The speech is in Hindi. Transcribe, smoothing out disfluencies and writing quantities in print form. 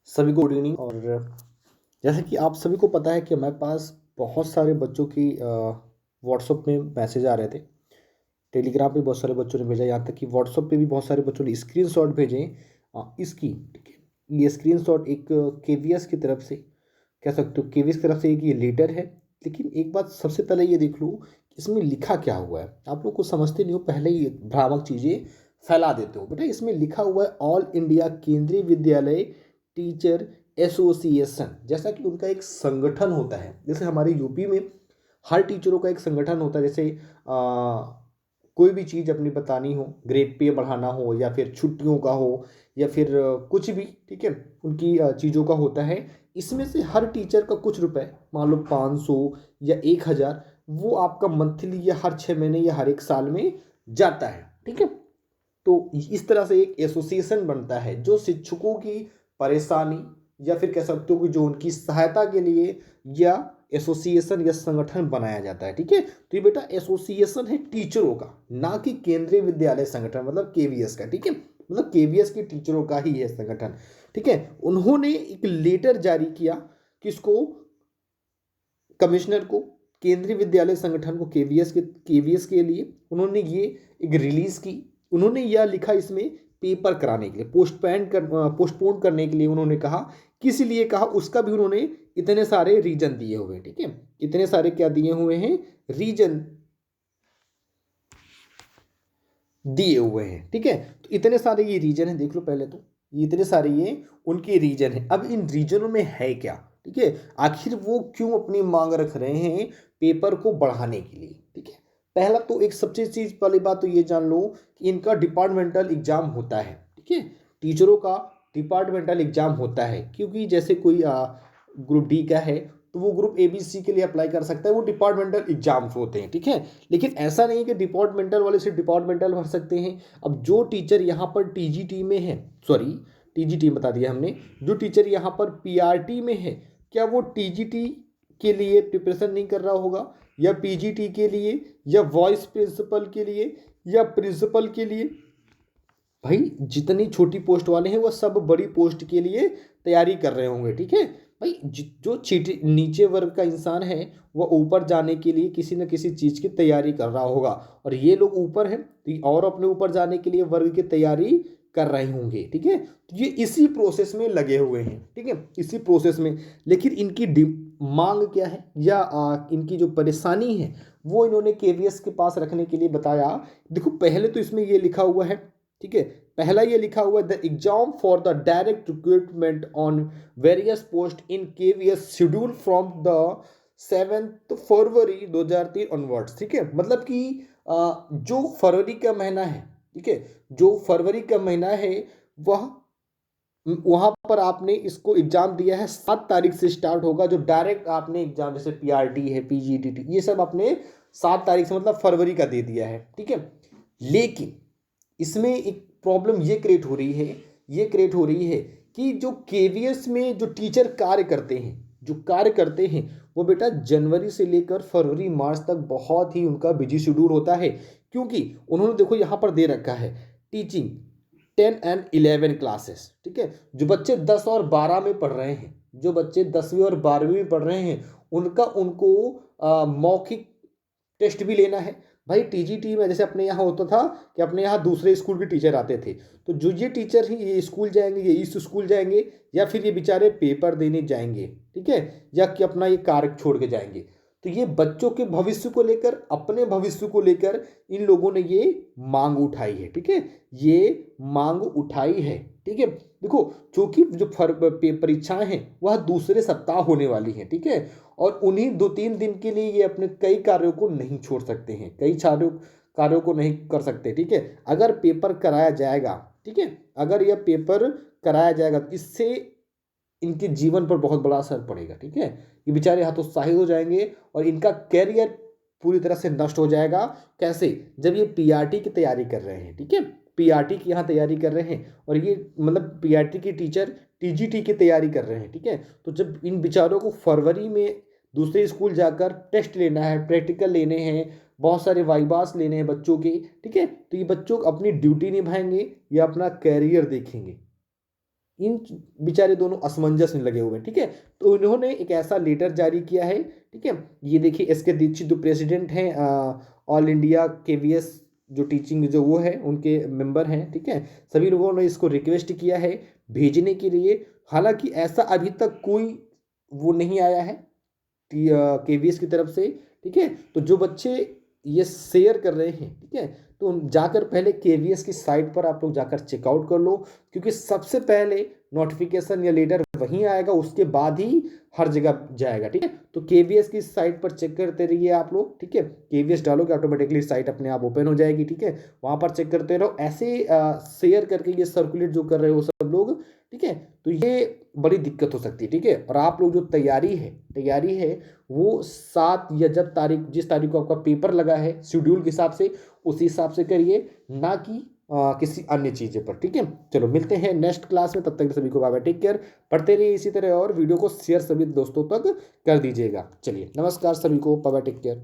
सभी को गुड इवनिंग। और जैसे कि आप सभी को पता है कि हमारे पास बहुत सारे बच्चों की व्हाट्सएप में मैसेज आ रहे थे। टेलीग्राम पे बहुत सारे बच्चों ने भेजा, यहाँ तक कि व्हाट्सएप पे भी बहुत सारे बच्चों ने स्क्रीनशॉट भेजे। इसकी ठीक है, ये स्क्रीनशॉट एक केवीएस की तरफ से कह सकते हो, केवीएस की तरफ से एक ये लेटर है। लेकिन एक बात सबसे पहले ये देख लो कि इसमें लिखा क्या हुआ है। आप लोग को समझते नहीं हो, पहले ही भ्रामक चीज़ें फैला देते हो। बेटा इसमें लिखा हुआ है ऑल इंडिया केंद्रीय विद्यालय टीचर एसोसिएशन। जैसा कि उनका एक संगठन होता है, जैसे हमारे यूपी में हर टीचरों का एक संगठन होता है। जैसे कोई भी चीज़ अपनी बतानी हो, ग्रेड पे बढ़ाना हो या फिर छुट्टियों का हो या फिर कुछ भी, ठीक है, उनकी चीज़ों का होता है। इसमें से हर टीचर का कुछ रुपए, मान लो 500 या 1000, वो आपका मंथली या हर 6 महीने या हर एक साल में जाता है। ठीक है, तो इस तरह से एक एसोसिएशन बनता है जो शिक्षकों की परेशानी या फिर कह सकते हो कि जो उनकी सहायता के लिए या एसोसिएशन या संगठन बनाया जाता है। ठीक है, तो ये बेटा एसोसिएशन है टीचरों का, ना कि केंद्रीय विद्यालय संगठन मतलब केवीएस का। ठीक है, मतलब केवीएस के टीचरों का ही है संगठन। ठीक है, उन्होंने एक लेटर जारी किया किसको, कमिश्नर को, केंद्रीय विद्यालय संगठन को, केवीएस के लिए उन्होंने ये एक रिलीज की। उन्होंने यह लिखा इसमें पेपर कराने के लिए, पोस्टपोन करने के लिए उन्होंने कहा। किस लिए कहा उसका भी उन्होंने इतने सारे रीजन दिए हुए हैं। ठीक है, इतने सारे क्या दिए हुए हैं, रीजन दिए हुए हैं। ठीक है, तो इतने सारे ये रीजन है, देख लो पहले तो ये इतने सारे ये उनके रीजन है। अब इन रीजनों में है क्या, ठीक है, आखिर वो क्यों अपनी मांग रख रहे हैं पेपर को बढ़ाने के लिए। ठीक है, पहला तो एक सबसे चीज पहली बात तो ये जान लो कि इनका डिपार्टमेंटल एग्जाम होता है। ठीक है, टीचरों का डिपार्टमेंटल एग्जाम होता है, क्योंकि जैसे कोई ग्रुप डी का है तो वो ग्रुप ABC के लिए अप्लाई कर सकता है, वो डिपार्टमेंटल एग्जाम्स होते हैं। ठीक है, लेकिन ऐसा नहीं कि डिपार्टमेंटल वाले सिर्फ डिपार्टमेंटल भर सकते हैं। अब जो टीचर यहाँ पर टीजीटी में है, सॉरी टीजीटी बता दिया हमने, जो टीचर यहाँ पर पीआरटी में है, क्या वो टीजीटी के लिए प्रिपरेशन नहीं कर रहा होगा, या पीजीटी के लिए, या वॉइस प्रिंसिपल के लिए, या प्रिंसिपल के लिए। भाई जितनी छोटी पोस्ट वाले हैं वो सब बड़ी पोस्ट के लिए तैयारी कर रहे होंगे। ठीक है भाई, जो नीचे वर्ग का इंसान है वह ऊपर जाने के लिए किसी न किसी चीज़ की तैयारी कर रहा होगा, और ये लोग ऊपर हैं तो और अपने ऊपर जाने के लिए वर्ग की तैयारी कर रहे होंगे। ठीक है, तो ये इसी प्रोसेस में लगे हुए हैं। ठीक है, इसी प्रोसेस में। लेकिन इनकी मांग क्या है या इनकी जो परेशानी है वो इन्होंने केवीएस के पास रखने के लिए बताया। देखो पहले तो इसमें ये लिखा हुआ है, ठीक है, पहला ये लिखा हुआ है the exam for the direct recruitment on various post in KVS schedule from the 7 February 2003 onwards. ठीक है, मतलब कि जो फरवरी का महीना है, ठीक है, जो फरवरी का महीना है वह वहां पर आपने इसको एग्जाम दिया है, 7 तारीख से स्टार्ट होगा जो डायरेक्ट आपने एग्जाम, जैसे पीआरटी है, पीजीटीटी, ये सब आपने 7 तारीख से मतलब फरवरी का दे दिया है। ठीक है, लेकिन इसमें एक प्रॉब्लम ये क्रिएट हो रही है, ये क्रिएट हो रही है कि जो केवीएस में जो टीचर कार्य करते हैं, जो कार्य करते हैं वो बेटा जनवरी से लेकर फरवरी मार्च तक बहुत ही उनका बिजी शेड्यूल होता है। क्योंकि उन्होंने देखो यहाँ पर दे रखा है टीचिंग 10 and 11 क्लासेस। ठीक है, जो बच्चे 10 और 12 में पढ़ रहे हैं, जो बच्चे 10वीं और 12वीं में पढ़ रहे हैं उनको मौखिक टेस्ट भी लेना है। भाई टीजीटी में जैसे अपने यहाँ होता था कि अपने यहाँ दूसरे स्कूल के टीचर आते थे, तो जो ये टीचर हैं ये स्कूल जाएंगे, ये इस स्कूल जाएंगे, या फिर ये बेचारे पेपर देने जाएंगे। ठीक है, या कि अपना ये कार्य छोड़ के जाएंगे। तो ये बच्चों के भविष्य को लेकर, अपने भविष्य को लेकर इन लोगों ने ये मांग उठाई है। ठीक है, ये मांग उठाई है। ठीक है, देखो चूंकि जो परीक्षाएं हैं वह दूसरे सप्ताह होने वाली हैं। ठीक है, और उन्हीं 2-3 दिन के लिए ये अपने कई कार्यों को नहीं छोड़ सकते हैं, कई कार्यों को नहीं कर सकते। ठीक है, अगर पेपर कराया जाएगा, ठीक है, अगर यह पेपर कराया जाएगा तो इससे इनके जीवन पर बहुत बड़ा असर पड़ेगा। ठीक है, ये बेचारे हतोत्साहित हो जाएंगे और इनका कैरियर पूरी तरह से नष्ट हो जाएगा। कैसे, जब ये पीआरटी की तैयारी कर रहे हैं, ठीक है, पीआरटी की यहाँ तैयारी कर रहे हैं, और ये मतलब पीआरटी के टीचर टीजीटी की तैयारी कर रहे हैं। ठीक है, तो जब इन बेचारों को फरवरी में दूसरे स्कूल जाकर टेस्ट लेना है, प्रैक्टिकल लेने हैं, बहुत सारे वाइबास लेने हैं बच्चों के, ठीक है, तो ये बच्चों अपनी ड्यूटी निभाएंगे या अपना कैरियर देखेंगे। इन बेचारे दोनों असमंजस में लगे हुए हैं, ठीक है। तो उन्होंने एक ऐसा लेटर जारी किया है, ठीक है। ये देखिए, एस के दीक्षित जो प्रेसिडेंट हैं ऑल इंडिया केवीएस जो टीचिंग जो वो है उनके मेंबर हैं, ठीक है। सभी लोगों ने इसको रिक्वेस्ट किया है भेजने के लिए। हालांकि ऐसा अभी तक कोई वो नहीं आया है केवीएस की तरफ से, ठीक है। तो जो बच्चे ये शेयर कर रहे हैं, ठीक है, तो जाकर पहले केवीएस की साइट पर आप लोग जाकर चेकआउट कर लो, क्योंकि सबसे पहले नोटिफिकेशन या लेटर वहीं आएगा, उसके बाद ही हर जगह जाएगा, ठीक है। तो केवीएस की साइट पर चेक करते रहिए आप लोग, ठीक है। केवीएस डालोगे ऑटोमेटिकली साइट अपने आप ओपन हो जाएगी, ठीक है। वहां पर चेक करते रहो, ऐसे शेयर करके ये सर्कुलेट जो कर रहे हो सब लोग, ठीक है। तो ये बड़ी दिक्कत हो सकती है, ठीक है। और आप लोग जो तैयारी है वो 7 या जब तारीख जिस तारीख को आपका पेपर लगा है शेड्यूल के हिसाब से, उसी हिसाब से करिए, ना कि किसी अन्य चीज़ें पर, ठीक है। चलो मिलते हैं नेक्स्ट क्लास में, तब तक सभी को बाय बाय, टेक केयर। पढ़ते रहिए इसी तरह और वीडियो को शेयर सभी दोस्तों तक कर दीजिएगा। चलिए नमस्कार सभी को, बाय बाय, टेक केयर।